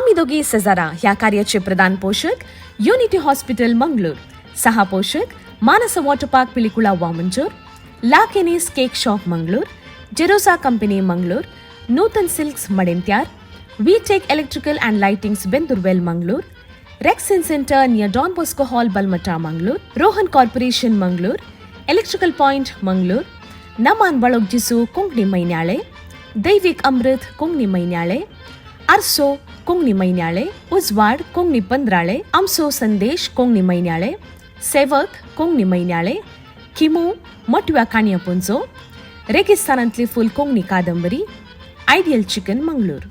आम्ही दोघी सजारा ह्या कार्याचे प्रधान पोषक युनिटी हॉस्पिटल मंगळूर, सहा पोषक मानस water park Pilikula Vamanjoor, Lakeni's cake shop Mangalore, Jerosa company Mangalore, Nutan silks Madantyar, V tech electrical and lightings Bendurwell Mangalore, rexine centre near Don Bosco hall Balmatta Mangalore, Rohan corporation Mangalore, electrical point Mangalore, नमान बळोग जिसू कोंकणी मैन्याळे, दैविक अमृत कोंकणी मैन्याळे, आरसो कोंकणी मैन्याळे, उजवाड कोंकणी पंद्राळे, आमसो संदेश कोंकणी मैन्याळे, सेवक कोंकणी मैन्याळे, किमू मोटव्या काणया पुंजो, रेगिस्तानांतली फुल कोंकणी कादंबरी, आयडियल चिकन मंगळूर.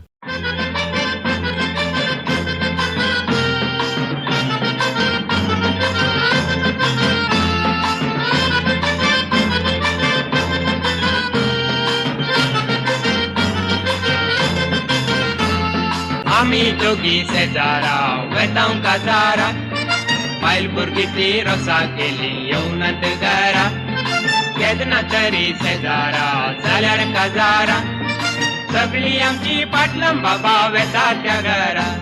आम्ही दोघी शेजारा वेतांव काजारा, पायल भुरगीची रोसा केली येवनात घरा, केदना तरी शेजारा जाल्यार काजारा, सगळी आमची पाटलम बाबा वेता त्या घरा.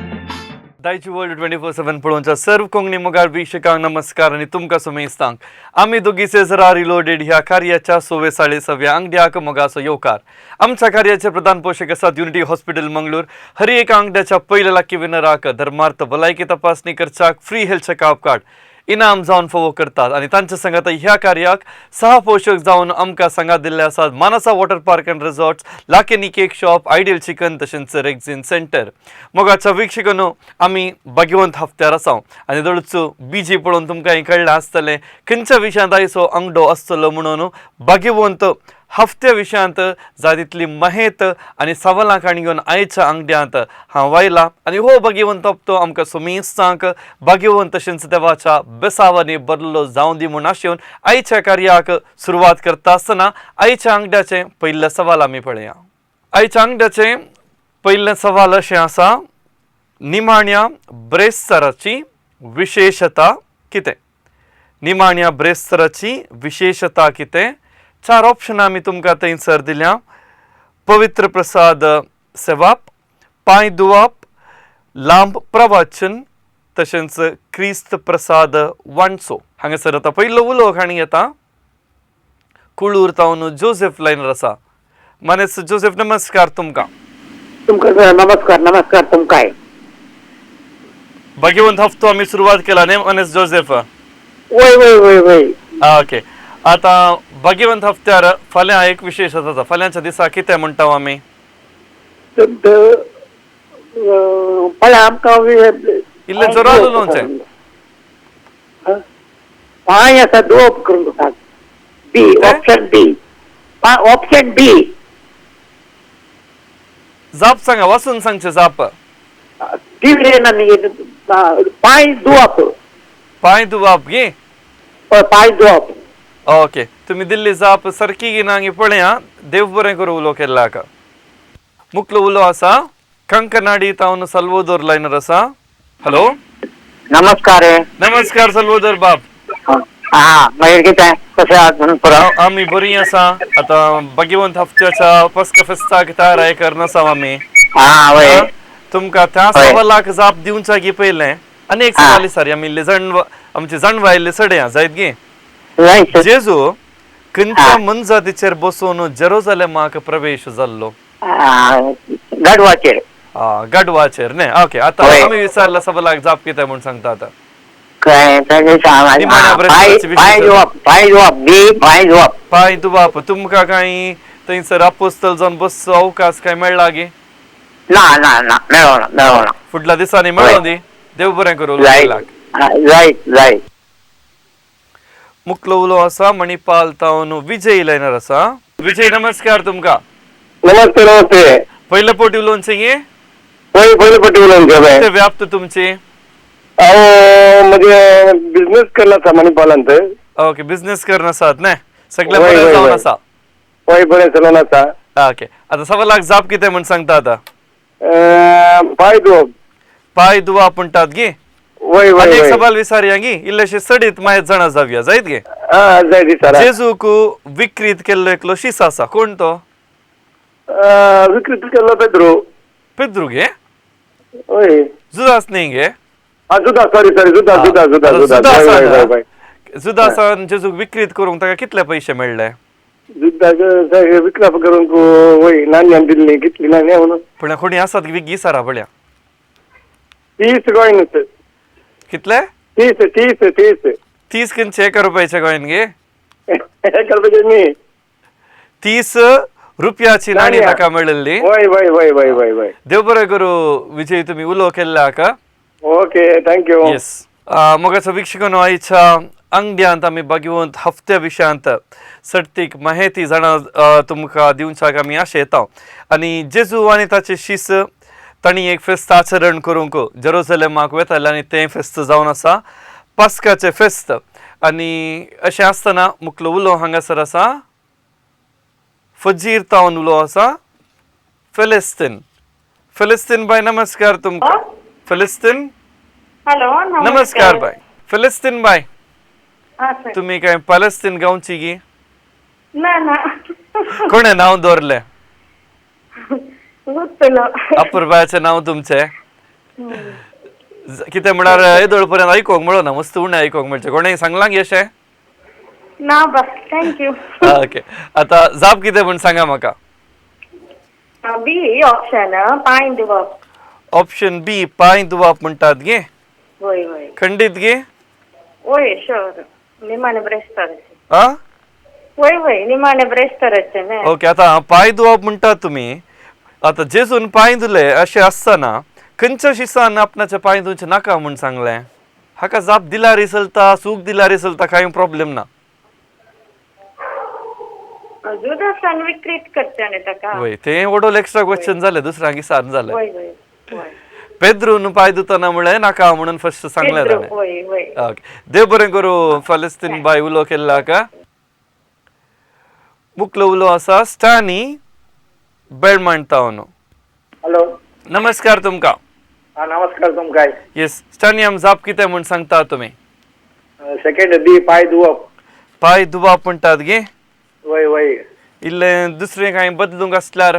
दायची वर्ल्ड 24/7 पळोवच्या सर्व कोंकणी मोगाळ वीक्षकांक नमस्कार आणि तुमकां सुमेस्तांक आमी दोगी सेजरा रिलोडेड ह्या कार्याच्या 46व्या अंगड्याक मोगाचो येवकार. आमच्या कार्याचे प्रधान पोषक आसात युनिटी हॉस्पिटल मंगळूर. हर एक अंगड्याच्या पहिल्या लाकी विनराक धर्मार्थ भलायकी तपासणी करच्याक फ्री हेल्थ चेकअप कार्ड इनाम जावन फावो करतात आणि तांच्या संगात ह्या कार्याक सहा पोषक जावन आमकां संगात दिल्ले आसात Manasa water park and resorts, Lakeni cake shop, ideal chicken तशेंच रेक्झिन सेंटर. मोगाच्या वीक्षकांनो आमी भाग्यवंत हफ्त्यार आसा आनी दोळचो बीजी पळोवन तुमकां हें कळ्ळें आसतलें खंयच्या विशयांत आयचो अंगडो आसतलो म्हणून. भाग्यवंत हफ्त्या विशयांत जाय तितली महेत आनी सवालां काणी घेवन आयच्या अंगड्यांत हांव आयला आनी हो भाग्यवंत हप्तो आमकां सुमेस्तांक भाग्यवंत तशेंच देवाच्या बेसावांनी बरलो जावं दी म्हूण आशेवन आयच्या कार्याक सुरवात करता आसतना आयच्या अंगड्याचें पयलें सवाल आमी पळया. आयच्या अंगड्याचें पयलें सवाल अशें आसा, निमाण्या ब्रेस्तराची विशेशता कितें? निमाण्या ब्रेस्तराची विशेशता कितें? 4 ऑप्शन आमी तुमकां थंयसर दिल्या. पवित्र प्रसाद सेवाप, पांय धुवप, लांब प्रवचन तशेंच क्रिस्त प्रसाद वांचो. हांगासर आतां पयलो उलो आनी येता कुळूर तावन जोसेफ लायनर आसा. मानेस जोसेफ नमस्कार तुमकां. नमस्कार नमस्कार तुमकां. भाग्यवंत हफ्तो आमी सुरवात केला न्ही मानेस जोसेफ? वय वय वय वय. ओके. आता भाग्यवंत हफ्त्यार फाल्यां एक विशेश आसा. फाल्यांच्या दिसा कितें म्हणटा आमी? फाल्यां आमकां इल्लें जोरान उलोवचें. पांय आसा धुवप करून आसात. बी ऑप्शन बी. ऑप्शन बी. जाप सांगा, वाचून सांगचे जाप. पांय धुवप. पांय धुवप गे. पांय धुवप. ओके. तुम्ही दिल्ली जाप सारकी गिनांगी पळया. देव बरें करूं उलो केल्ल्याक. मुख्य उलो आसा कंकनाडी तावन सल्वोदोर लायनर आसा. हॅलो नमस्कार. नमस्कार सल्वोदोर बाब. मागीर कितें कशें आहात? आमी बरीं आसा. आता भाग्यवंत हफ्त्याच्या पस्का फेस्ताक तयारी करनासा आमी. तुमकां त्या सवालाक जाप दिवचा गे पयलें आनी एक सवाल विचारया. आमी आमची जाणवा आयिल्ली सड्या जायत गे. जेजू खंयच्या मनजातीचेर बसून जेरुसलेमाक प्रवेश जाल्लो? गडवाचेर. गडवाचेर न्ही. ओके. आता आमी विचारला सवालाक जाप कितें म्हूण सांगता आतां? पांय धुवप. तुमकां कांय थंयसर अपोस्तल जावन बसचो अवकाश काय मेळ्ळा गे? ना ना ना मेळना. फुडल्या दिसांनी मेळो दी. देव बरें करूं. जायत. मुख्य उलो आसा मणिपाल तावन विजय लायनर आसा. विजय नमस्कार तुमकां. नमस्ते नमस्ते. पयले पोटी उलोवचें गे. पयले पोटी उलोवचें. व्याप्त तुमची? म्हणजे बिझनेस करना आसा मणिपालांत. ओके. बिझनेस करना आसात न्ही. सगळे बरें जावन आसा? हय बरें चलून आसा. ओके. आता सवालाक जाप कितें म्हूण सांगता आतां? पांय धुवप. पांय धुवप म्हणटात गे. एक सवाल विचारया गे. इल्लेशे सडीत मायत जाणा जावया. जायत गे. जेजूक विकृत केल्लो एकलो शिस आसा. कोण तो? विकृत केल्लो पेद्रू. पेद्रू गे. होय जुदास न्ही गे जुदा सॉरी जुदा जुदा जुदा जुदा वय वय जुदासान जेजूक विक्रीत करूंक ताका कितले पयशे मेळ्ळे जुदा विकला करून वय नान्यान दिल्ली कितली नान्या म्हणून पण कोणी आसात विगी सारा पळया 30 कॉइन कितले 30 30 खंयचे एका रुपयाचे कॉइन गे मी 30 रुपयाची नाणी नाण्या. ताका मेळिल्ली वय वय वय वय वय वय देव बरें करूं विजय तुम्ही उलो केल्ला का ओके थँक्यू येस मोगाचो वीक्षकांनो आयच्या अंगड्यांत आमी भगवंत हफ्त्या विशयांत सर्तीक माहिती जाणा तुमकां दिवच्याक आमी आशेता आनी जेजू आनी ताचे शिस तांणी एक फेस्त आचरण करूंक जेरुसलेमाक वेताले आनी तें फेस्त जावन आसा पास्काचें फेस्त आनी अशें आसतना मुखलो उलो हांगासर आसा फजीर तावन उलो आसा फिलिस्तीन बाय नमस्कार तुमकां फिलिस्तीन हॅलो नमस्कार बाय फिलिस्तीन बाय हा सर तुम्ही काय पॅलेस्तीन गावची गी ना ना कोणे नाव दवरले गुर्तलो अपूर्वाचे नाव तुमचे कितें म्हणल्यार येदोळ पर्यंत आयकोंक मेळो ना मस्त उणें आयकोंक मेळचें कोणें सांगलां गी अशें ना बस थँक्यू ओके आता जाप कितें म्हण सांगा म्हाका बी ऑप्शन पांय दिवप ऑप्शन बी पांय धुवप म्हणटात गे वय वय खंडीत गे वय शुअर निमाणे ब्रेस्ताराचे आ वय वय निमाणे ब्रेस्ताराचे ने ओके आता पांय धुवप म्हणटात तुमी आता जेजून पांय धुले अशें आसतना खंयच्या शिसान आपणाचे पांय धुवचे नाका म्हूण सांगलें हाका जाप दिल्यार चलता सूख दिल्यार चलता कांय प्रॉब्लेम ना जुदासान विक्रीत करच्याने ताका वय तें वडोल एक्स्ट्रा क्वेश्चन जालें दुसऱ्या दिसान जालें वय वय वय पेद्रून पांय धुतना म्हळें नाका म्हणून फर्स्ट सांगलें ताणें वय वय ओके देव बरें करूं फालिस्तीन बाय उलो केल्ला का मुखलो उलो आसा स्टानी बेळमांड तावन हॅलो नमस्कार तुमकां नमस्कार तुमकां येस स्टानी आम जाप कितें म्हूण सांगता तुमी सेकंड बी पाय धुवप पांय धुवप म्हणटात गे वय वय इल्लें दुसरें कांय बदलूंक आसल्यार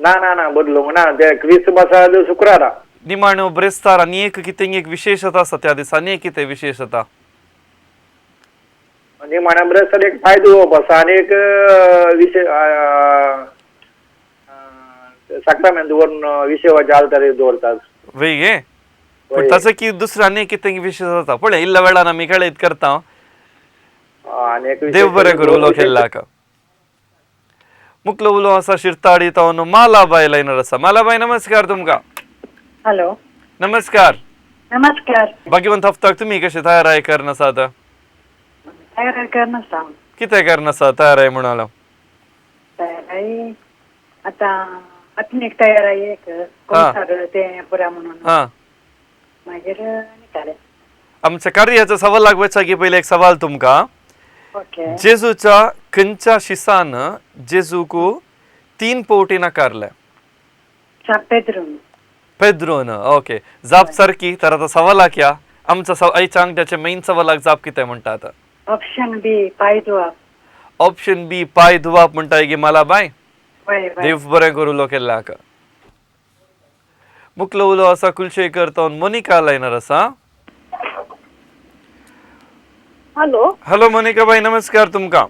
ना ना ना बदलूंक ना ते क्रिसमस शुक्रारा निमाणो ब्रेस्तार आनी एक कितें एक विशेषता आसा त्या दिसा आनी एक कितें विशेषता म्हणजे म्हणा एक पाय धुवप आसा आनी एक विषय साक्रामेंत दवरून विशेवाचे आलतार दवरतात वय गे पण ताचो की दुसरो आनी एक कितें विशेष जाता पळय इल्ल्या वेळान आमी कळयत करता आनी एक देव बरें करूं उलो केल्ला का मुखलो उलो आसा शिरताडी तावन मालाबाई लायनर आसा मालाबाई नमस्कार तुमकां हॅलो नमस्कार नमस्कार भगवंत हफ्ताक तुमी कशें तयाराय करनासात तयार करनासता कितें करनासा तयाराय म्हणालो तयाराई आता आत्मीक तयाराई एक कोणसार ते पुरा म्हणून हा मागीर निघाले आमच्या कार्याच्या सवालाक वचाकी पयले एक सवाल तुमकां ओके जेजूच्या खंयच्या शिसान जेजूक 3 पवटी नाकारले पेद्रून पेद्रोन ओके जाप सारकी तर आता सवालाक या आमच्या आयच्या अंगठ्याच्या मेन सवालाक जाप कितें म्हणटात ऑप्शन बी पाय धुवप ऑप्शन बी पाय धुवप म्हणटाय गे मला बाय वय वय देव बरें करूं उलो केल्ला मुखलो उलो आसा कुलशेकर तावन मोनिका लायनर आसा हॅलो हॅलो मोनिका बाई नमस्कार तुमकां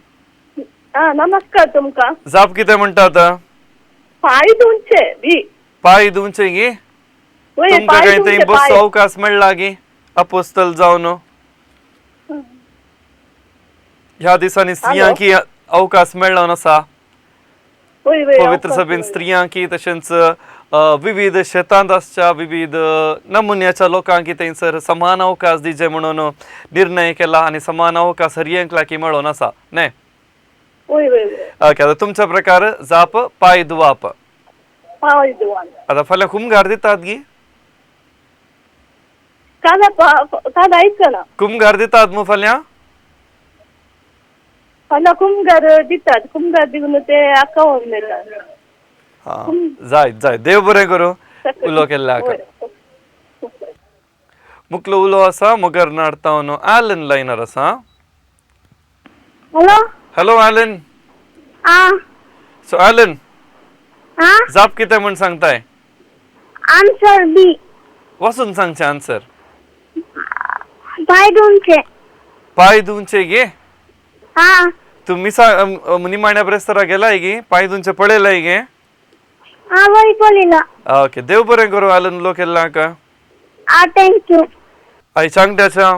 नमस्कार तुमकां जाप कितें म्हणटात पाय धुवचे बी पाय धुवचे गे वय, तुमकां पाय काय धुवचे, थंय बसचो पाय. अवकाश मेळ्ळा गे अपोस्तल जावन ह्या दिसांनी स्त्रियांकी अवकाश मेळ्ळो नसा वय, वय, पवित्र अवकाश सभेन वय. स्त्रियांकी तशेंच विविध शेतांतच्या विविध नमुन्याच्या लोकांक थंयसर समान अवकाश दिजे म्हणून निर्णय केला आणि समान अवकाश हरियंकलाकी मेळोन आसा न्हय वय, वय, वय. ओके आता तुमच्या प्रकार जाप पाय धुवप पाय धुवन आता फाल्यां कुमगार दितात गी कादा आयकना कुमगार दितात मग फाल्यां फाल्यां कुमगार दितात कुमगार दिवन ते आकावून मेळटात हा जाय देव बरें करूं उलो केल्ल्या मुखलो उलो आसा मोगर नाडतावन ॲलन लायनर आसा हॅलो हॅलो ॲलन सो ॲलन जाप कितें म्हण सांगताय आन्सर बी वाचून सांगचे आन्सर. पाय दोनचे. पाय दुंचे गे हा तुम्ही निमाण्या ब्रेस्तरा गेलाय गे पाय दुंचे पडेलाय गे. हा वही बोलिला. ओके देव बरें करू आलन लोक केला का. थँक्यू. आयच्या अंगड्याच्या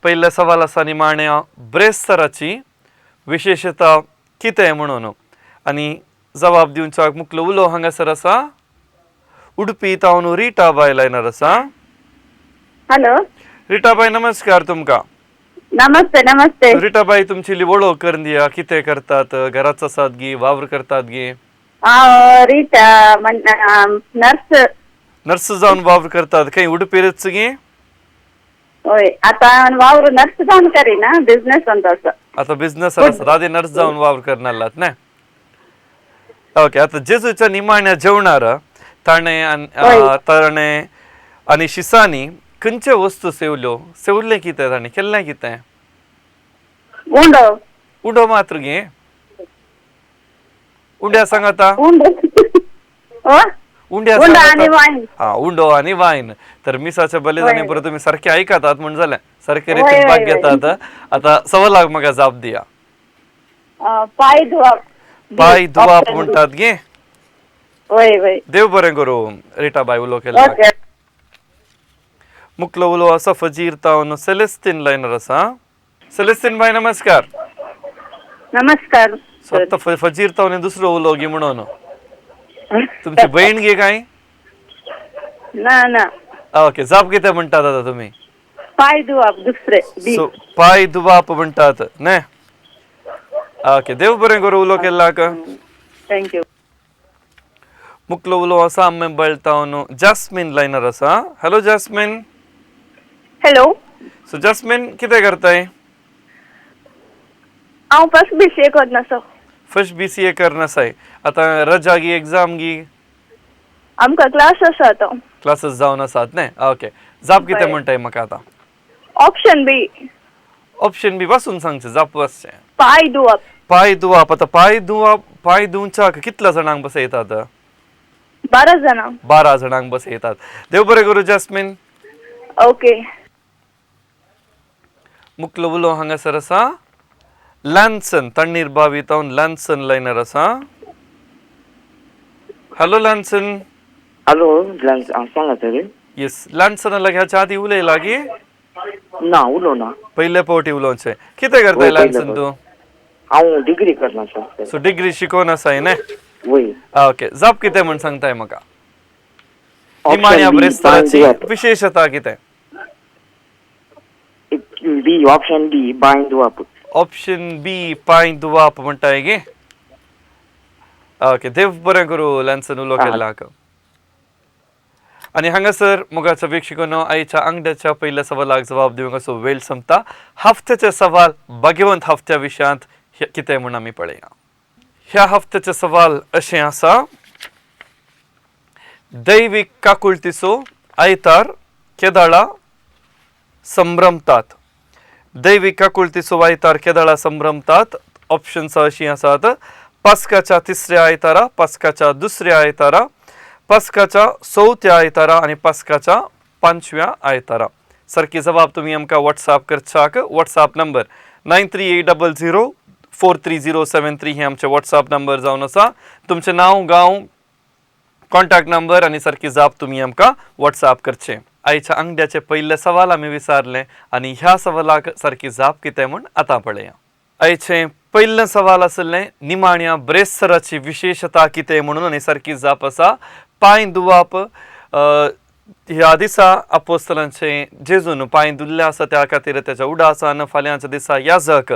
पहिल्या सवाल आसा निमाण्या ब्रेस्तराची विशेषता कितें म्हणून आणि जबाब दिवच्याक मुखलो उलो हांगासर आसा उडपी तावन रिटा बाय लायनर आसा. हॅलो रिटा बाय नमस्कार तुमका. नमस्ते नमस्ते. रिटा बाई तुमची वळख करून दिया कितें करतात घरात आसात गी वावर करतात गे. Rita nurse. नर्स जाऊन वावर करतात काही उडपीरच गे. होय आता वावर नर्स जाऊन करीना बिझनेस असं. आता बिझनेस असतात आधी नर्स जाऊन वावर करणार ना. ओके आता जेजूच्या निमाण्या जेवणार तळणे आणि शिसानी खंयचे वस्तू सेवले कितें ताणी केल्लें कितें. उंडो. उंडो मात्र गे. उंड्या सांग आता. उंड्या हा उंडो आणि वाईन. तर मिसाच्या बलिदानी परत तुम्ही सारखे ऐकतात म्हणून झालं सारखे रीतीन भाग घेतात. आता सवालाक म्हाका जाप दिया. पाय धुवाप. पाय धुवाप म्हणतात गे. देव बरें करू रिटाबाई उलो केला. मुखलो उलो आसा फजीर तावन सेलेस्टीन लायनर आसा. सेलेस्टीन बाई नमस्कार. नमस्कार. स्वतः फजीर तावन दुसरो उलो गे म्हणून तुमची बहीण गे काय. ना ना. ओके जाप कितें म्हणटात आता तुम्ही. पाय धुवाप दुसरे. पाय धुवाप म्हणटात ने. ओके देव बरें करू उलो केला का. थँक्यू. मुखलो उलो आसा आम्ही बळतावन जास्मिन लायनर आसा. Hello jasmine. Hello. So jasmine कितें करताय. हांव फर्स्ट BCA करना सो. First BCA करनासाय. आता रजा गी एग्जाम गी. आमकां क्लास आसा तो. क्लासेस जावन आसात ने. ओके जाप कितें म्हणटाय म्हाका आता. ऑप्शन बी. ऑप्शन बी वाचून सांगचे जाप वाचचे. पाय धुवाप. पाय धुवाप. आता पाय धुवच्याक कितल्या जाणांक बसयतात. 12 जणां. 12 जणांक बसयतात. देव बरें करू जास्मिन. ओके. मुखलो उलो हांगासर आसा लॅन्सन तण्णीर बावी तावन लॅन्सन लायनर आसा. हॅलो लॅन्सन. हॅलो सांगा सर. येस लॅन्सन ह्याच्या आधी उलयला गे. ना उलो ना. पहिले पावटी उलोवचे. कितें करताय लॅन्सन तू. हांव डिग्री करना सर. सो डिग्री शिकोवन आसाय ने. वय. ओके जाप कितें म्हण सांगताय म्हाका. निमाण्या ब्रेस्तराची विशेषता कितें. बी ऑप्शन बी पाय धुवाप. ऑप्शन बी पाय धुवाप म्हणटाय गे. ओके देव बरें करू लॅन्सन उलो केला. आणि हांगासर मोगाच्या वीक्षकांनो आयच्या अंगड्याच्या पहिल्या सवालाक जबाब दिवंक असो वेळ संपता. हफ्त्याचे सवाल भाग्यवंत हफ्त्या विशयांत कितें म्हण आमी पळया. ह्या हफ्त्याचे सवाल अशें आसा. दैवीक काकुळतीचो आयतार केदाळा संभ्रमतात. दैवीक काकुळतीचो आयतार केदाळा संभ्रमतात. ऑप्शन्स अशीं आसात. पास्काच्या तिसऱ्या आयतारा, पास्काच्या दुसऱ्या आयतारा, पास्काच्या चवथ्या आयतारा आणि पास्काच्या 5व्या आयतारा. सारकी जबाब तुम्ही आमकां व्हॉट्सॲप करच्याक. व्हॉट्सॲप नंबर 9380043073 हे आमचे व्हॉट्सॲप नंबर जावन आसा. तुमचे नाव गांव कॉन्टॅक्ट नंबर आणि सारकी जाप तुम्ही आमकां व्हॉट्सॲप करचे. आयच्या अंगड्याचे पहिले सवाल आम्ही विचारले आणि ह्या सवालाक सारकी जाप कितें म्हण आता पळया. आयचे पहिले सवाल आसले निमाण्या ब्रेस्तराची विशेषता कितें म्हणून आणि सारकी जाप आसा पांय धुवाप. ह्या दिसा आपोस्तलांचे जेजून पांय धुल्ले आसा त्या खातीर त्याच्या उडासान फाल्यांच्या दिसा याजक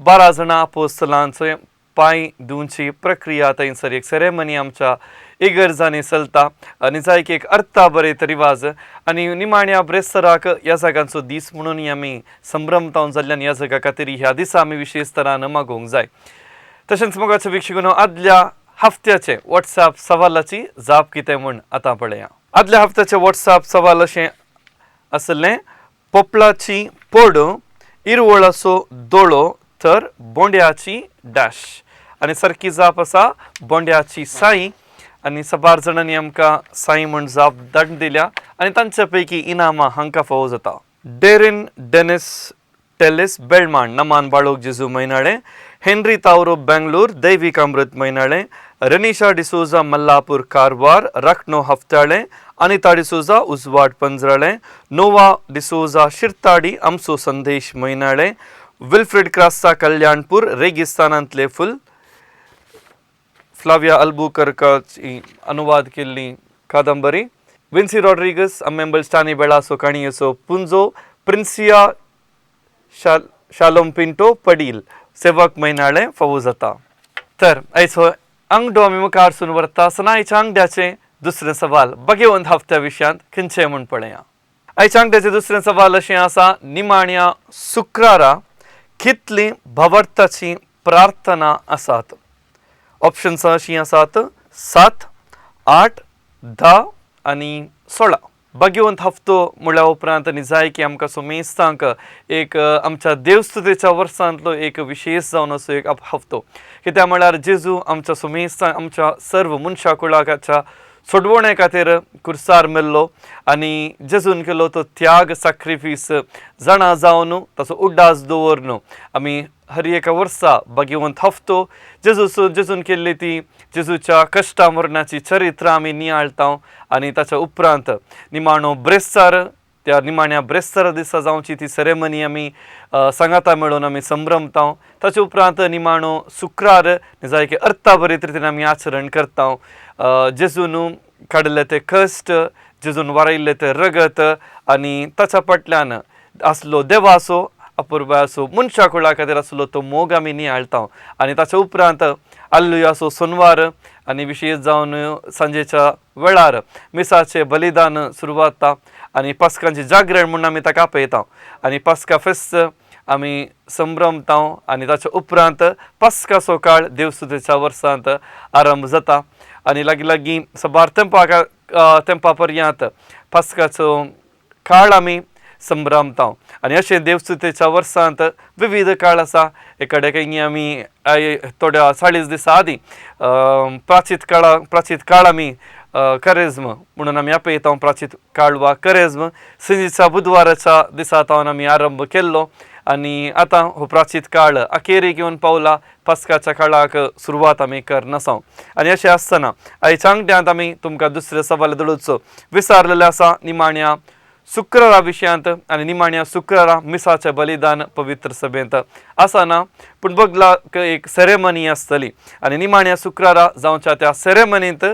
12 जाणां आपोस्तलांचे पांय धुवची प्रक्रिया थंयसर एक सेरेमनी आमच्या इगर्जांनी चलता आणि जायक एक अर्था बरयत रिवाज. आणि निमाण्या ब्रेस्तराक ह्या जागांचो दीस म्हणून आमी संभ्रमतावन जाल्ल्यान ह्या जागा खातीर ह्या दिसा आमी विशेष तरान मागोवंक जाय. तशेंच मोगाचे वीक्षकांनो आदल्या हफ्त्याचे व्हॉट्सॲप सवालाची जाप कितें म्हण आतां पळया. आदल्या हफ्त्याचे व्हॉट्सॲप सवाल अशें आसलें. पोपलाची पोड इरवळाचो दोळो तर बोंड्याची डॅश. आणि सारकी जाप आसा बोंड्याची साई आणि सबार जणांनी आमकां साई म्हण जाप धाडून दिल्या आणि तांच्या पैकी इनामां हांकां फावो जाता. डेरिन डेनिस टेलिस बेळमाण नमान बाळोक जेजू मैनाळे, हेनरी तावरो बेंगलूर दैविक अमृत मैनाळे, रनिशा डिसोजा मल्लापूर कारवार, रखनो हफ्ताळे, अनिता डिसोजा उजवाड पंजराळे, नोवा डिसोजा शिरताडी आमचो संदेश मैनाळे, विल्फ्रेड क्रास्ता कल्याणपूर रेगिस्तानांतले फुल, फ्लाविया अल्बुकर्काची अनुवाद केल्ली कादंबरी, विन्सी रॉड्रिगस अम्मेंबल स्टानी बेळासो काणयेचो पुंजो, प्रिन्सिया शालोम पिंटो पडील सेवक मैनाळे फावो जाता. तर आयचो अंगडो आमी मुखार सुन व्हरता सनायच्या अंगड्याचे दुसरे सवाल भगवंत हफ्त्या विशयांत खंयचे म्हण पळया. आयच्या अंगड्याचे दुसरे सवाल अशें आसा, निमाण्या शुक्रारा कितली भवर्ताची प्रार्थना आसात. ऑप्शन्स अशीं आसात 7, 8, 10 आनी 16. भगवंत हफ्तो म्हळ्या उपरांत आनी जाय की आमकां सोमेस्तांक एक आमच्या देवस्तुतेच्या वर्सांतलो एक विशेश जावन असो एक हफ्तो. कित्याक म्हळ्यार जेजू आमच्या सोमेस्तांक आमच्या सर्व मनशा कुळाच्या सोडवणे खातीर कुर्सार मेल्लो आनी जेजून केलो तो त्याग सॅक्रिफीस जाणा जावन ताचो उड्डास दवरून आमी हर एका वर्सा भगवंत हफ्तो जेजून केल्ली ती जेजूच्या कश्टा मरणाची चरित्र आमी नियाळटा आनी ताच्या उपरांत निमाणो ब्रेस्तार त्या निमाण्या ब्रेस्तार दिसा जावची ती सेरेमनी आमी सांगाता मेळून आमी संभ्रमता. ताचे उपरांत निमाणो शुक्रार जाय की अर्थाभरीत रितीन आमी आचरण करता. जेजून काडले ते कश्ट, जेजून वारयल्ले ते रगत आनी ताच्या फाटल्यान आसलो देवाचो अपुर्बाचो मनशा कुळा खातीर आसलो तो मोग आमी नियाळटा. आनी ताच्या उपरांत आल्लुयाचो सोनवार आनी विशेश जावन सांजेच्या वेळार मिसाचें बलिदान सुरवात जाता आनी पास्कांची जागरण म्हणून आमी ताका आपयता आनी पास्का फेस्त आमी संभ्रमता आनी ताच्या उपरांत पास्काचो काळ देवस्तुतेच्या वर्सांत आरंभ जाता आनी लागीं लागीं सबार तेंपा पर्यंत पास्काचो काळ आमी संभ्रमता आनी अशें देवस्तुतेच्या वर्सांत विविध काळ आसा. एकाडे काही आमी थोड्या 40 दिसां आदीं प्राचीत काळ आमी करेज्म म्हणून आमी आपयता. प्राचीत काळ वा करेज्म सिंजीच्या बुधवाराच्या दिसा तावन आमी आरंभ केल्लो आनी आतां हो प्राचीत काळ अखेरेक येवन पावला. पास्काच्या काळाक सुरवात आमी करनासा आनी अशें आसतना आयच्या अंगड्यांत आमी तुमकां दुसरे सवाल धडूचो विचारलेले आसा निमाण्या शुक्रारा विशयांत आनी निमाण्या शुक्रारा मिसाचें बलिदान पवित्र सभेंत आसना पूण बगला एक सेरेमनी आसतली आनी निमाण्या शुक्रारा जावच्या त्या सेरेमनींत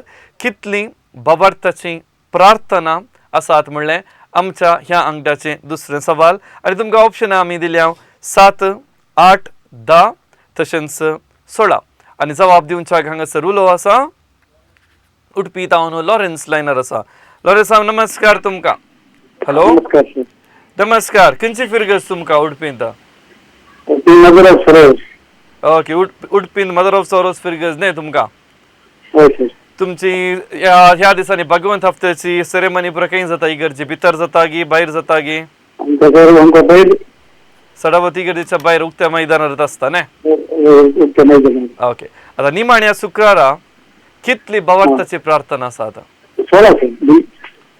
कितली भवार्थाची प्रार्थना आसात म्हणलें आमच्या ह्या अंगड्याचें दुसरें सवाल. आनी तुमकां ऑप्शनां आमी दिल्या 7, 8, 10 तशेंच 16 आनी जवाब दिवच्याक हांगासर उलो आसा उडपी तावन लॉरेन्स लायनर आसा. लॉरेन्स नमस्कार तुमकां. हॅलो नमस्कार सर. नमस्कार. खंयची फिरगस तुमकां उडपींत? Mother of Sorrows. ओके उडपींत मदर ऑफ सरोज फिरगस न्ही तुमकां. हय सर. तुमची ह्या दिसांनी भगवंत हफ्त्याची सेरेमनी पुरो खंय जाता? इगर्जी भितर जाता गी भायर जाता गी? आमकां भायर सडावती इगर्जेच्या भायर उक्त्या मैदानार आसता न्ही? ओके. आतां निमाण्या शुक्रारा कितली भवार्थाची प्रार्थना आसा आतां?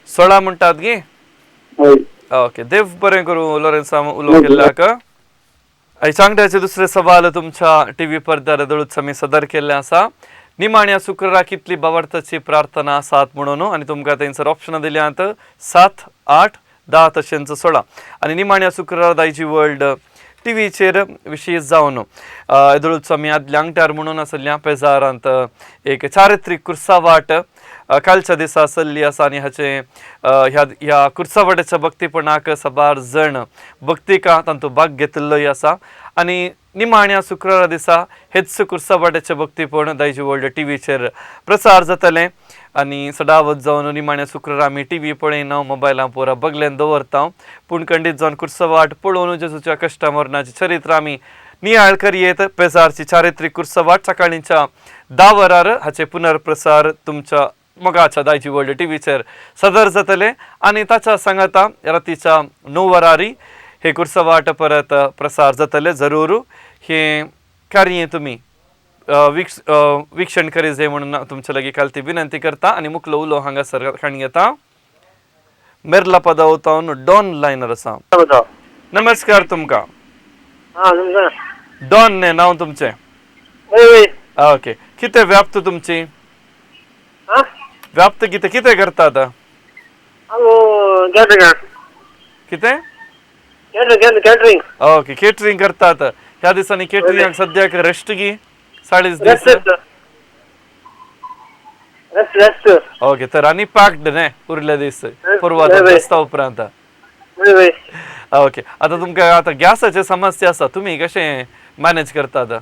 16 म्हणटात गी? ओके. देव बरें करूं लॉरेन्स उलो केल्ल्याक. आयच्या अंगड्याचे दुसरे सवाल तुमच्या टीव्ही पडद्यार धडूच आमी सदर केल्ले आसा. निमाण्या शुक्रारा कितली भवार्थाची प्रार्थना आसात म्हणून आनी तुमकां थंयसर ऑप्शनां दिल्यांत 7, 8, 10 तशेंच 16 आनी निमाण्या शुक्रारा दायजी वर्ल्ड टीव्हीचेर विशेश जावन धडूच आमी आदल्या अंगठ्यार म्हणून आसल्या पेजारांत एक चारित्रीक कुर्सावाट कालच्या दिसा चल्ली आसा आनी हाचे ह्या कुर्सावाट्याच्या भक्तीपणाक सबार जण भक्तिका तांचो भाग घेतिल्लोय आसा आनी निमाण्या शुक्रारा दिसा हेच कुर्सावाट्याचें भक्तीपण दायजी वर्ल्ड टीव्हीचेर प्रसार जातलें आनी सडावत जावन निमाण्या शुक्रारा आमी टीव्ही पळयना मोबायलां पोरा बगलेन दवरता पूण खंडीत जावन कुर्सावाट पळोवन जेजूच्या कश्टा मरणाची चरित्र आमी नियाळ करयेत. पेजारची चारित्रीक कुर्सावाट सकाळींच्या 10 वरार हाचे पुनर्प्रसार तुमच्या मोगाच्या दायजी वर्ल्ड टीव्हीचेर सदर जातले आनी ताच्या सांगाता रातीच्या 9 वरारी हे कुर्सावाट परत प्रसार जातले. जरूर हे कार्य तुम्ही वीक्षण करी जे म्हणून तुमच्या लगी काल ती विनंती करता आणि मुकलो उलो हांगासर खाण घेता मेरला पदावतावन डॉन लायनर असा. नमस्कार तुमका. डॉन ने नाव तुमचे. ओके. किती व्याप्त तुमची व्याप्त किती किती करता आता किती कॅटरिंग ओके केटरिंग करतात ह्या दिवसांनी केटरिंग सध्याक रेस्ट गी 40 दिवस ओके तर आणि पॅक्ड ने उरल्या दिवस पूर्वाचा उपरांत ओके. आता तुमका आता गॅसाचे समस्या असा तुम्ही कसे मॅनेज करतात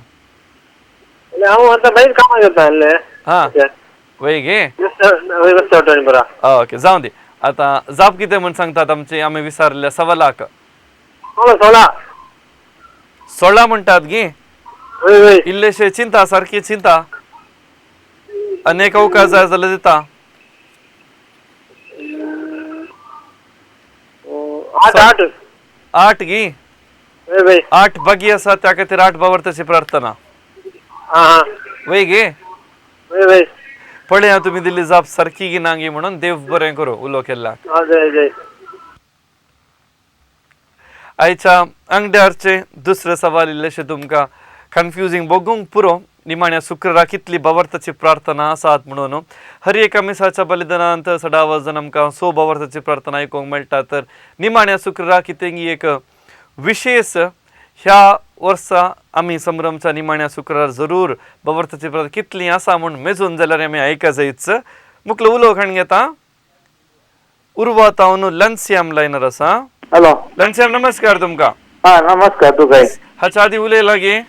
हा वय गे ओके जाऊ दे. आता जाप किती म्हणून सांगतात आमचे आम्ही विचारल्या 1.25 लाख 16 म्हणतात गे इल्लेशे चिंता सारखी चिंता अनेक अवकाश जाय जाल्यार दिता 8 गी 8 बगी असा त्या खातीर 8 बावर्ताची प्रार्थना वय गे पळया तुम्ही दिल्ली जाप सारखी गी नांगी म्हणून देव बरें करू उलो केला. आयच्या अंगड्यारचे दुसरे सवाल इल्लेशे तुमका कन्फ्युजिंग बघूंक पुरो निमाण्या शुक्रारा कितली बावर्ताची प्रार्थना आसात म्हणून हर एका मिसाच्या बलिदानानंतर 6 जण आमकां 100 बावर्ताची प्रार्थना आयकूंक मेळटा. तर निमाण्या शुक्रारा कितेंगी एक विशेष ह्या वर्सा आमी संभ्रमच्या निमाण्या शुक्रार जरूर बावर्ताची प्रार्थना कितली आसा म्हूण मेजून जाल्यार आमी आयका जायच. मुकलो उलो खाण घेता उर्वातावन लन्सियाम लायनर आसा. हॅलो लन्सियाम नमस्कार तुमका. हा नमस्कार. तू काय हाच्या आधी उलयला गे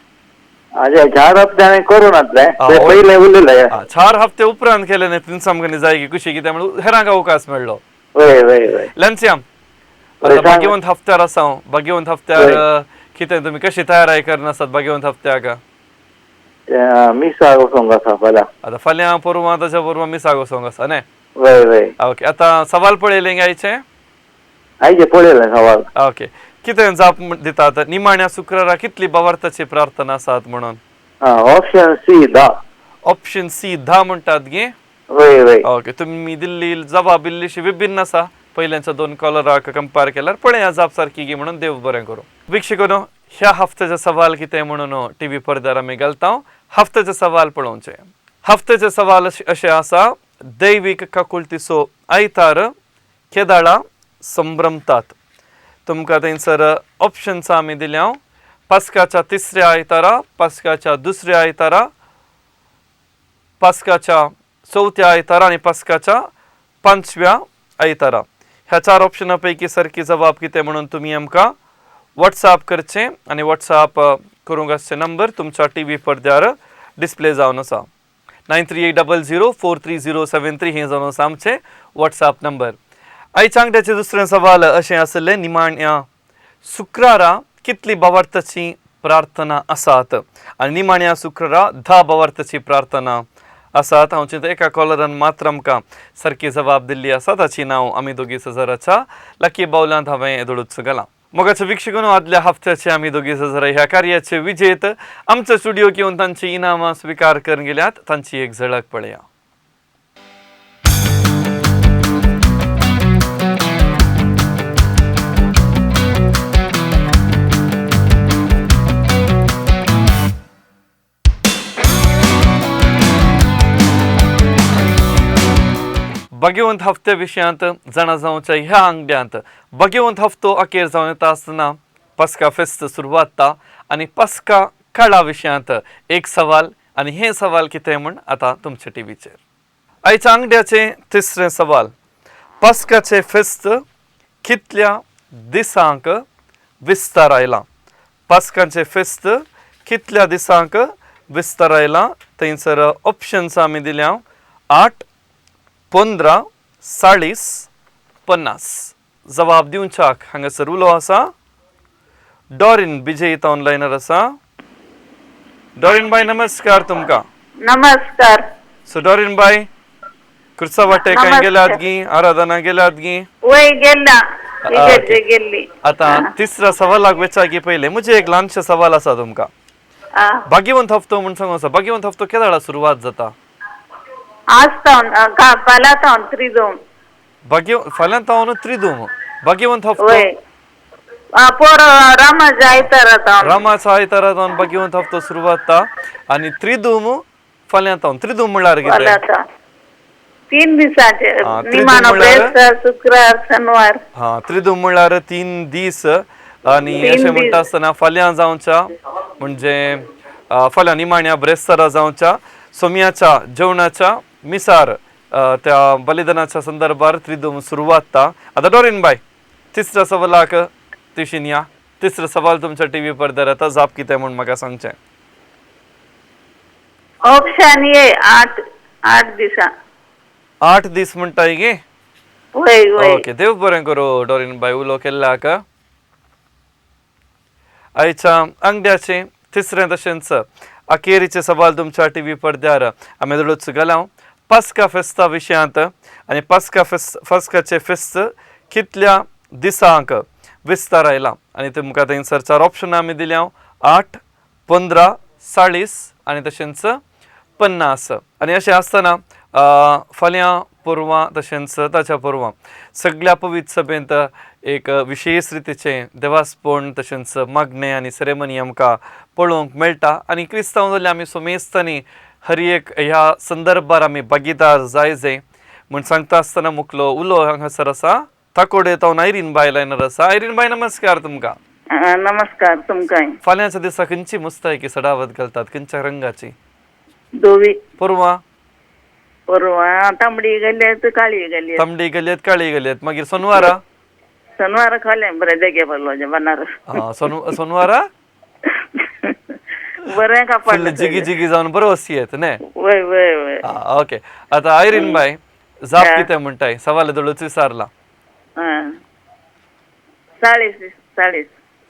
4 हप्त्याने कोरोनातले पहिले उरलेले 4 हप्ते उपरांत केले नाही तुमचं सामकें जाय की खुशी कित्याक म्हणून हेरांक अवकाश मेळ्ळो. लन्सियाम भाग्यवंत हप्त्यार आसा हांव. भाग्यवंत हप्त्यार कितें तुमी कशी तयारी करन आसात भाग्यवंत हप्त्याक मिसा वचोंक आसा फाल्यां. आता फाल्यां परवां ताच्या परवां मिसाक वचोंक आसा न्ही. ओके. आता सवाल पळयले आयचे पळयले सवाल. ओके. कितें जाप दितात निमाण्या शुक्रारा कितली बावर्ताची प्रार्थना आसात म्हणून ऑप्शन सी 10 ऑप्शन सी 10 म्हणटात गे. ओके. तुम्ही दिल्ली जबाब इल्लीशी विभिन्न आसा पहिल्यांच्या 2 कॉलराक कंपेअर केल्यार पळया जाप सारखी गी म्हणून देव बरें करूं. वीक्षकांनो ह्या हफ्त्याचे सवाल कितें म्हणून टीव्ही पडद्यार आमी घालता. हफ्त्याचे सवाल पळोवचे. हफ्त्याचे सवाल अशे आसा दैवीक काकुळतीचो आयतार केदाळा संभ्रमतात. तुमकां थंयसर ऑप्शन्स आमी दिल्या पास्काच्या 3ऱ्या आयतारा पास्काच्या 2ऱ्या आयतारा पास्काच्या 4थ्या आयतारा आणि पास्काच्या 5व्या आयतारा. ह्या 4 ऑप्शना पैकी सारकी जबाब कितें म्हणून तुमी आमकां व्हॉट्सॲप करचे आणि व्हॉट्सॲप करूंक आसचे नंबर तुमच्या टीव्ही पडद्यार डिस्प्ले जावन आसा. 9380043073 हे जावन आसा आमचे व्हॉट्सॲप नंबर. आयच्या अंगड्याचे दुसरें सवाल अशें आसलें निमाण्या शुक्रारा कितली बावर्ताची प्रार्थना आसात आनी निमाण्या शुक्रारा 10 बावर्ताची प्रार्थना आसात. हांव चिंता एका कॉलरान मात्र आमकां सारकी जबाब दिल्ली आसा ताची नांव आमी दोगी सजराच्या लकी बावल्यांत हांवें धडूच घालां. मोगाचे वीक्षकांनो आदल्या हफ्त्याचे आमी दोगी सजरा ह्या कार्याचे विजेत आमच्या स्टुडिओ येवन तांची इनामां स्वीकार करून गेल्यात. तांची एक झळक पळया. भाग्यवंत हफ्त्या विशयांत जाणा जावच्या ह्या अंगड्यांत भाग्यवंत हफ्तो अखेर जावन येता आसतना पस्का फेस्त सुरवात जाता आनी पस्का काळा विशयांत एक सवाल आनी हे सवाल कितें म्हण आतां तुमच्या टीव्हीचेर. आयच्या अंगड्याचे 3रे सवाल पस्काचे फेस्त कितल्या दिसांक विस्तार आयला. पस्काचे फेस्त कितल्या दिसांक विस्तार आयला. थंयसर ऑप्शन्स आमी दिल्या 8 15 40 50. जबाब दिवच्याक हांगासर उलो आसा डॉरिन बिजयत ऑनलायनर आसा. डॉरिन बाय नमस्कार तुमकां. नमस्कार. सो डॉरिन बाय कृत्सा वाटे काय गेल्यात गी आराधना गेल्यात गी वय गेला गेल्ली. आता 3ऱ्या सवालाक वेचाकी पयले म्हजे एक ल्हानशे सवाल आसा तुमकां. भाग्यवंत हफ्तो म्हणून सांगू आसा भाग्यवंत हफ्तो केदाळा सुरवात जाता आज तावन फाल्यां तावन 3 जावन फाल्यां तावन त्रिदूम भाग्यवंत हफ्तो वय पोर रामाच्या आयतारा तावन रामाचा आयतारा तावन भाग्यवंत हफ्तो सुरवात ता आणि त्रिदूम फाल्यां तावन त्रिदूम म्हळ्यार फाल्यां कितें तावन 3 दिसाचे त्रिदूम निमाणो म्हळ्यार- ब्रेस्तार शुक्रार शेनवार हा त्रिदूम म्हळ्यार 3 दीस आणि तीन अशें दीस. म्हणटा आसतना फाल्यां जावच्या म्हणजे फाल्यां निमाण्या ब्रेस्तारा जावच्या सोम्याच्या जेवणाच्या मिसार त्या बलिदानाच्या संदर्भात त्रिदूम सुरवात ता आता डोरीन बाय तिसऱ्या सवालाक तिशीन या तिसरो सवाल तुमच्या टीव्ही पडद्यार येता जाप कितें म्हूण म्हाका सांगचें ऑप्शन ए 8 दिसा 8 दीस म्हणटाय गे वय वय ओके देव बरें करूं डोरीन बाय उलो केल्ल्याक आयच्या अंगड्याचे तिसरें तशेंच अखेरीचे सवाल तुमच्या टीव्ही पडद्यार आमी धडूच गेला पास्का फेस्ता विशयांत आनी पास्काचे फेस्त कितल्या दिसांक विस्तार आयला आनी तुमकां थंयसर 4 ऑप्शन आमी दिल्या 8 15 40 आनी तशेंच 50 आनी अशें आसतना फाल्यां पुरवां तशेंच ताच्या पुरवां सगळ्या पवित्र सभेंत एक विशेष रितीचे देवास्पण तशेंच मागणे आनी सेरेमनी आमकां पळोवंक मेळटा आनी क्रिस्तांव जाल्यार आमी सोमेस्तांनी हर एक ह्या संदर्भार आमी भागीदार जायजे म्हूण सांगता आसतना मुखलो उलो हांगासर आसा ताकोडे तावन आयरीन बाय लायनर आसा आयरीन बाय नमस्कार तुमकां नमस्कार तुमकां फाल्यांच्या दिसा खंयची मुस्तायकी सडावत घालतात खंयच्या रंगाची दोवी पुरवां परवा तांबडी गेल्यात काळी गेली तांबडी गेल्यात काळी गेल्यात मागीर सोनवारा शनिवार खाल्लें बरें देगे पडलो बनारस सोनवारा बरें कापड जिगी जिगी जावन बरो वसियत न्ही वय वय वय ओके आता आयरीन बाय जाप कितें म्हणटाय सवाल धडूच विचारला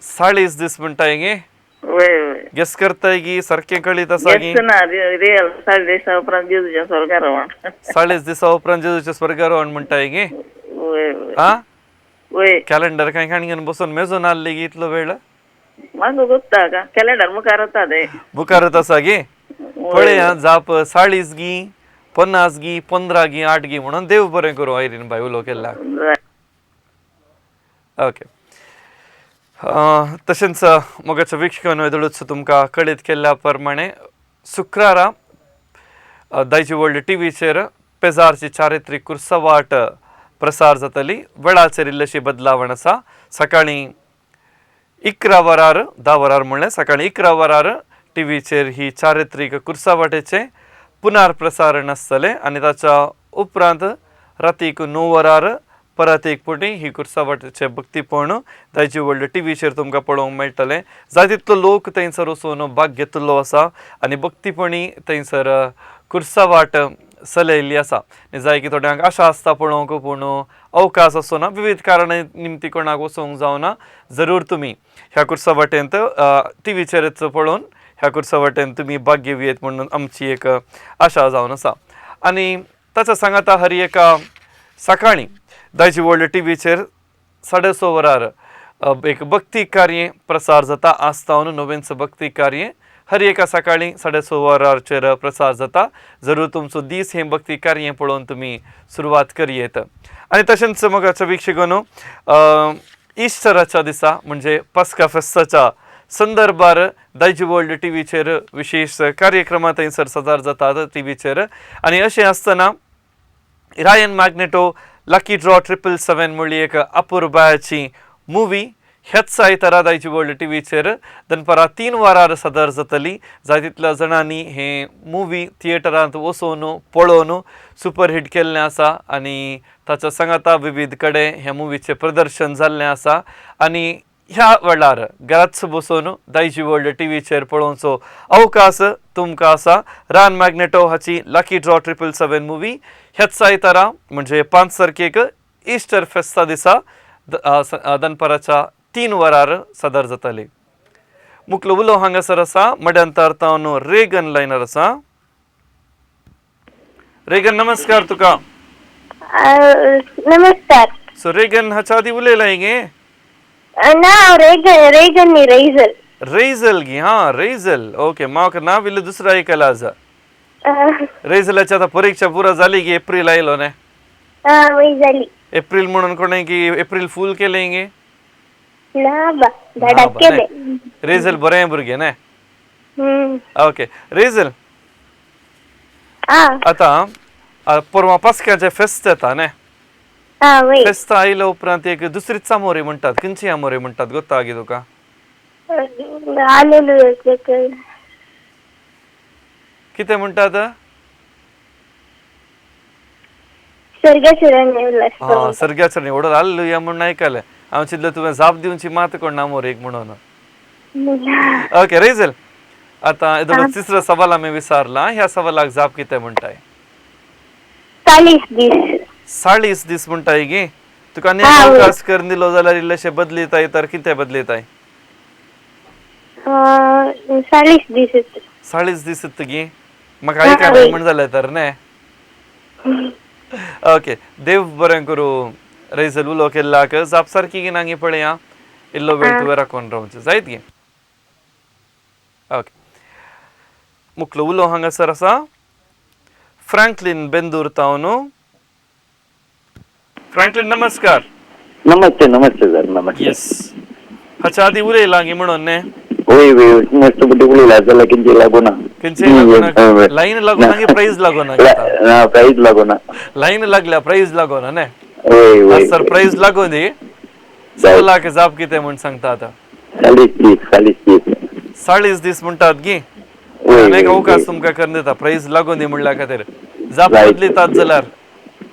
40 दीस म्हणटाय गे वय वय गेस करताय गी सारकें कळीत आसा गी ना रियल 40 दिसा उपरांत जेजूच्या स्वर्गारोहण 40 दिसा उपरांत जेजूचे स्वर्गारोहण म्हणटाय गे वय वय आ वय कॅलेंडर काय खाणगेन बसून मेजून आल्ले गी इतलो वेळ म्हाका गोत्ता का कॅलेंडर मुखार येता ते बुकारत आसा गे पळया जाप 40 गी 50 गी 15 गी 8 गी म्हणून देव बरें करूं आयरीन बाय उलो केल्ल्या ओके तशेंच मोगाच्या वीक्षकान वेदळूच तुमकां कळीत केल्ल्या प्रमाणे शुक्रारा दायजी वर्ल्ड टीव्हीचेर पेजारची चारित्रीक कुर्सवाट प्रसार जातली वेळाचेर इल्लीशी बदलावण आसा सकाळीं 11 वरार 10 वरार म्हणलें सकाळीं 11 वरार टीव्हीचेर ही चारित्रीक कुर्सावाटेचें पुनर प्रसारण आसतलें आनी ताच्या उपरांत रातीक 9 वरार परत एक पुटी ही कुर्सावाटेचे भक्तीपण दायजी वर्ल्ड टीव्हीचेर तुमकां पळोवंक मेळटलें जाय तितलो लोक थंयसर वचून भाग घेतिल्लो आसा आनी भक्तीपणी थंयसर कुर्सावाट चलयल्ली आसा जाय की थोड्यांक आशा आसता पळोवंक पूण अवकाश आसना विविध कारणां निमती कोणाक वचोंक जावना जरूर तुमी ह्या कुर्सावाटेंत टीव्हीचेरच पळोवन ह्या कुर्सावाटेंत तुमी भाग घेवयेत म्हणून आमची एक आशा जावन आसा आनी ताच्या सांगाता हर एका सकाळीं दायजी वर्ल्ड टीव्हीचेर 6:30 वरार एक भक्ती कार्य प्रसार जाता आस्तावन नवीनच भक्ती कार्य हर एका सकाळीं 6:30 वरारचेर प्रसार जाता जरूर तुमचो दीस हे भक्ती कार्य पळोवन तुमी सुरवात करयेत आनी तशेंच मोगाच्या वीक्षकांनो इस्टराच्या दिसा म्हणजे पास्का फेस्ताच्या संदर्भार दायजी वर्ल्ड टीव्हीचेर विशेष कार्यक्रमां थंयसर सादर जातात टीव्हीचेर आनी अशें आसतना रायन मॅग्नेटो लकी ड्रॉ 777 म्हणली एक अपुर्बाची मुवी ह्याच आयतारा दायजी वर्ल्ड टीव्हीचेर दनपारां 3 वरार सादर जातली जाय तितल्या जाणांनी हे मुवी थिएटरांत वचून पळोवन सुपरहीट केल्लें आसा आनी ताच्या सांगाता विविध कडेन ह्या मुवीचें प्रदर्शन जाल्लें आसा आनी ह्या वेळार घराच बसून दायजी वर्ल्ड टीव्हीचेर पळोवचो अवकाश तुमकां आसा रायन मॅग्नेटो हाची लकी ड्रॉ 777 मुवी ह्याच आयतारा म्हणजे 5 तारखेक इस्टर फेस्ता दिसा दनपाराच्या 3 वरार सादर जातली मुखलो उलो हांगासर आसा मड्यांतर तावन रेगन लायनर आसा रेगन नमस्कार तुका नमस्कार सो रेगन हाच्या आदी उलयलाय गे ना रेगन न्ही रेझल रेझल गी हा रेझल ओके म्हाका नांव इल्लें दुसरें आयकलां आसा रेझलाची आता परीक्षा पुरा झाली की एप्रिल आयलो ने वय झाली एप्रिल म्हणून कोणे की एप्रिल फूल केले गे ना बा धडक केले रेझल बरें भुरगें ने हम्म. ओके रेझल आ आता परवा पास्क्याचे फेस्त येता ने आ वय फेस्त आयल्या उपरांत एक दुसरीच आमोरी म्हणटात खंयची आमोरी म्हणटात गोत्ता गे तुका हालेलुया कितें म्हणटात सर्गेश्वरन येयला हा सर्ग्याचो निवडून हाल्लुया म्हणून आयकलें हांव चिंतलें तुवें जाप दिवची मात कोण आमोरेक म्हणून ओके रेझल आता इधर तिसरा सवाल आम्ही विचारला ह्या सवालाक जाप कितें म्हणटाय 40 दीस 40 दीस म्हणटाय गे तुका आनी अवकाश करून दिलो जाल्यार इल्लेशे बदलिताय तर कितें बदलिताय 40 दीस 40 दीस येत गे म्हाका आयकना म्हण जालें तर ने ओके देव बरें करूं रेझल उलो केल्लाक जाप सारकी गी नांगी पळया इल्लो वेळ तुवें राखून रावचें जायत गे ओके मुख्लो उलो हांगासर आसा फ्रँकलिन बेंदूर तावनू फ्रँकलिन नमस्कार नमस्ते नमस्ते सर नमस्ते येस हाच्या आदी उलयलां गे म्हणून ने वय वय मस्त बुटी उलयला जाल्यार किंची लागूना खंयचे लागूना लाईन लागूना की प्राइज लागूना प्राइज लागूना लाईन लागल्या प्राइज लागूना ने वय वय सर प्राइज लागू दी सवालाक जाप कितें म्हण सांगता आता 40 दीस म्हणटात गी अनेक अवकाश तुमकां करून दिता प्राइज लागून दी म्हणल्या खातीर जाप बदलितात जाल्यार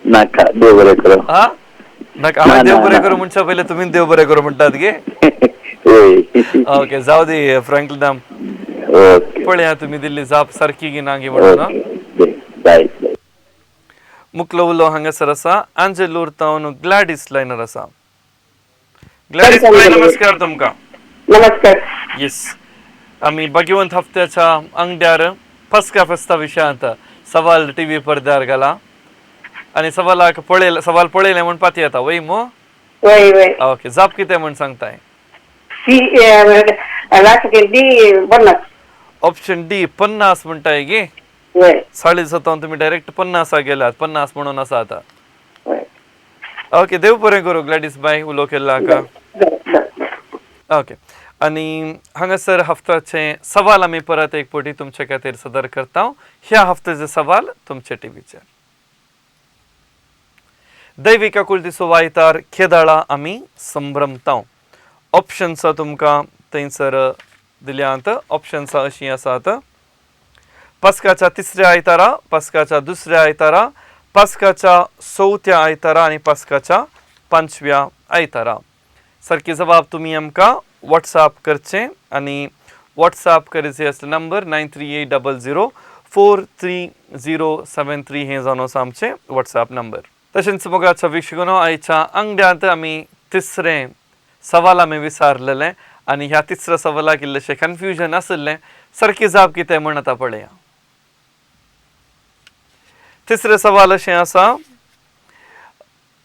नाका देव बरें करूं हा नाका हांवें देव बरें करूं म्हणच्या पयलीं तुमी देव बरें करूं म्हणटात गे ओके जाऊ दी फ्रँकलिन पळया तुमी दिल्ली जाप सारकी गी ना गी म्हणून मुख्लो उलो हांगासर आसा आंजेलूर तावन ग्लॅडिस लायनर आसा ग्लॅडिस नमस्कार तुमकां नमस्कार येस आम्ही भाग्यवंत हफ्त्याच्या अंगड्यार पस्का फेस्ता विशयांत सवाल टीव्ही पडद्यार घाला आणि सवाल पळयले म्हण पाती येता वय मो वय वय ओके जाप कितें म्हण सांगताय ऑप्शन डी 50 म्हणटाय गे 40 तुम्ही डायरेक्ट 50 गेल्यात 50 म्हणून आसा आता ओके देव बरें करूं ग्लॅडिस बाय उलो केल्ला का ओके आणि हांगासर हफ्त्याचे सवाल आम्ही परत एक पोटी तुमचे खातीर सदर करता ह्या हफ्त्याचे सवाल तुमचे टीव्हीचेर दैविक आकुलतीचो वायतार खेदाळा आमी संभ्रमता ऑप्शन्स तुमकां थंयसर दिल्यांत ऑप्शन्स अशीं आसात पस्काच्या तिसऱ्या आयतारा पस्काच्या दुसऱ्या आयतारा पस्काच्या चवथ्या आयतारा आणि पस्काच्या 5व्या आयतारा सारकी जबाब तुम्ही आमकां व्हॉट्सॲप करचे आणि व्हॉट्सॲप करचे असले नंबर 9380433073 हे जावन आसा आमचे व्हॉट्सॲप नंबर तशेंच मोगाच्या विशगुनो आयच्या अंगड्यांत आमी तिसरें सवाल आमी विचारलेले आणि ह्या तिसऱ्या सवालाक इल्लेशें कन्फ्युजन आसलें सारकी जाप कितें म्हण आतां पळया तिसरे सवाल अशें आसा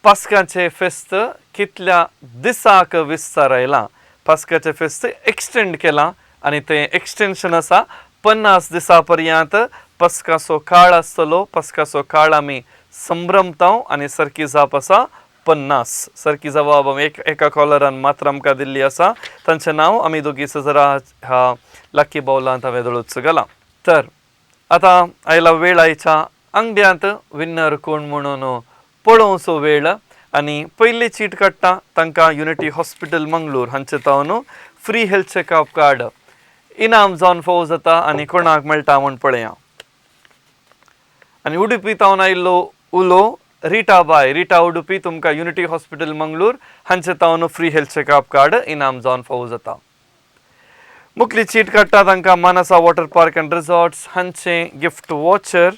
पास्काचे फेस्त कितल्या दिसाक विस्तारयलां पास्काचे फेस्त एक्सटेंड केला आणि ते एक्सटेंशन आसा 50 दिसां पर्यंत पस्काचो काळ आसतलो पस्काचो काळ आमी संभ्रमता आणि सारकी जाप आसा 50 सारकी जबाब एका कॉलरान मात्र आमकां दिल्ली आसा तांचें नांव आमी दोगी जरा ह्या लकी बाउलांत हांवें दळूच घाला तर आतां आयला वेळ आयच्या अंगड्यांत विन्नर कोण म्हणून पळोवचो वेळ आणि पयली चीट काडटा तांकां युनिटी हॉस्पिटल मंगळूर हांचे तावन फ्री हेल्थ चेकअप कार्ड इनाम जावन फावो जाता आणि कोणाक मेळटा म्हण पळया आणि उडुपी तावन आयिल्लो उलो रिटा उडुपी तुमकां युनिटी हॉस्पिटल मंगळूर हांचे तावन फ्री हेल्थ चेकअप कार्ड इनाम जावन फावो जाता मुखली चीट काडटा तांकां मानसा वॉटर पार्क एंड रिसॉर्ट्स हांचे गिफ्ट वॉचर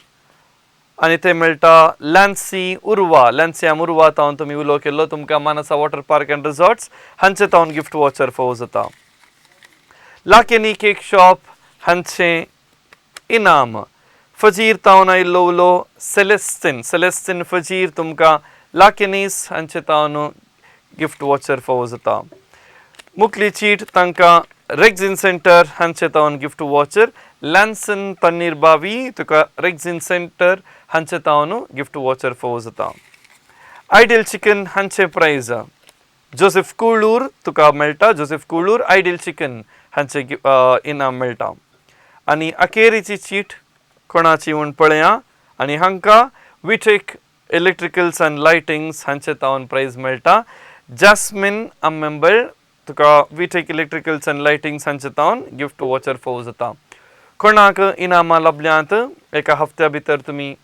आणि ते मेळटा लॅन्सियाम उर्वा तावन तुमी उलो केल्लो तुमकां मानसा वॉटर पार्क एंड रिसॉर्ट्स हांचे तावन गिफ्ट वॉचर फावो जाता लाकेनी केक शॉप हांचे इनाम फजीर तावन आयिल्लो उलो सेलेस्टीन फजीर तुमकां लाकेनीस हांचे तावन गिफ्ट वॉचर फावो जाता मुखली चीट तांकां रेग्झिन सेंटर हांचे तावन गिफ्ट वॉचर लॅन्सन तन्नीर बावी तुका रेग्झिन सेंटर हांचे तावन गिफ्ट वॉचर फावो जाता आयडियल चिकन हांचे प्राइज जोसेफ कुळूर तुका मेळटा जोसेफ कुळूर आयडियल चिकन हांचे इनाम मेळटा आनी अखेरीची चीट कोणाची म्हूण पळया आनी हांकां विटेक इलेक्ट्रिकल्स एंड लायटिंग्स हांचे तावन प्राइज मेळटा जॅस्मिन आंबेंबळ तुका विटेक इलेक्ट्रिकल्स एंड लायटिंग्स हांचे तावन गिफ्ट वॉचर फावो जाता कोणाक इनामां लाभल्यांत एका हफ्त्या भितर तुमी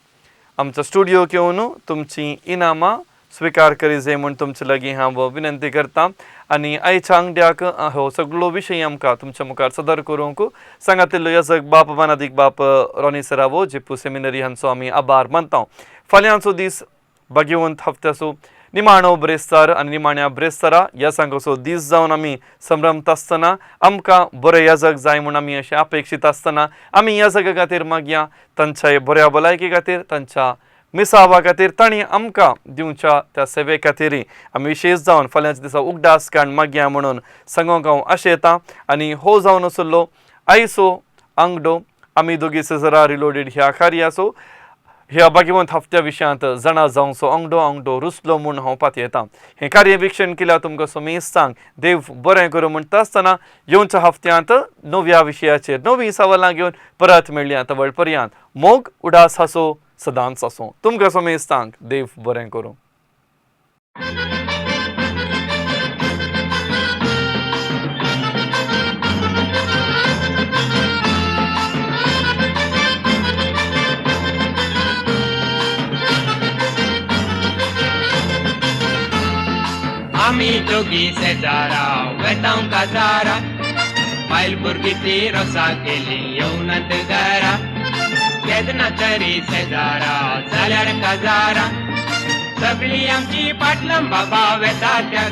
आमचो स्टुडिओ येवन तुमची इनामां स्वीकार करी जाय म्हूण तुमचे लागीं हांव विनंती करता आनी आयच्या अंगड्याक हो सगळो विशय आमकां तुमच्या मुखार सदर करूंक सांगातिल्लो यजक बाप मानादीक बाप रॉनी सरावो जेपू सेमिनरी हांचो आमी आभार मानता फाल्यांचो दीस भाग्यवंत हफ्त्याचो निमाणो ब्रेस्तार आनी निमाण्या ब्रेस्तारा ह्या सांगोचो दीस जावन आमी संभ्रमत आसतना आमकां बरें यजक जाय म्हूण आमी अशें अपेक्षीत आसतना आमी यजका खातीर मागया तांच्या बऱ्या भलायके खातीर तांच्या मिसावा खातीर तांणी आमकां दिवच्या त्या सेवे खातीर आमी विशेश जावन फाल्यांच्या दिसा उगडास काण मागया म्हणून सांगोंक हांव आशेता आनी हो जावन आसलो आयचो अंगडो आमी दोगी सेजरा रिलोडेड ह्या कार्याचो ह्या भाग्यवंत हफ्त्या विशयांत जाणा जावचो अंगडो रुसलो म्हूण हांव पातयेतां हें कार्य विक्षण केल्यार तुमकां सोमेस्तांक देव बरें करूं म्हणटा आसतना येवच्या हफ्त्यांत नव्या विशयाचेर नवीं सवालां घेवन परत मेळया तवळ पर्यंत मोग उडास हांसो सदांच आसूं तुमकां सोमेस्तांक देव बरें करूं आमी दोगी शेजारा वेतांव काजारा बायल भुरगीं ती रोसा केली येवनात घरा केदना तरी शेजारा जाल्यार काजारा सगळी आमची पाटलम बाबा वेता त्या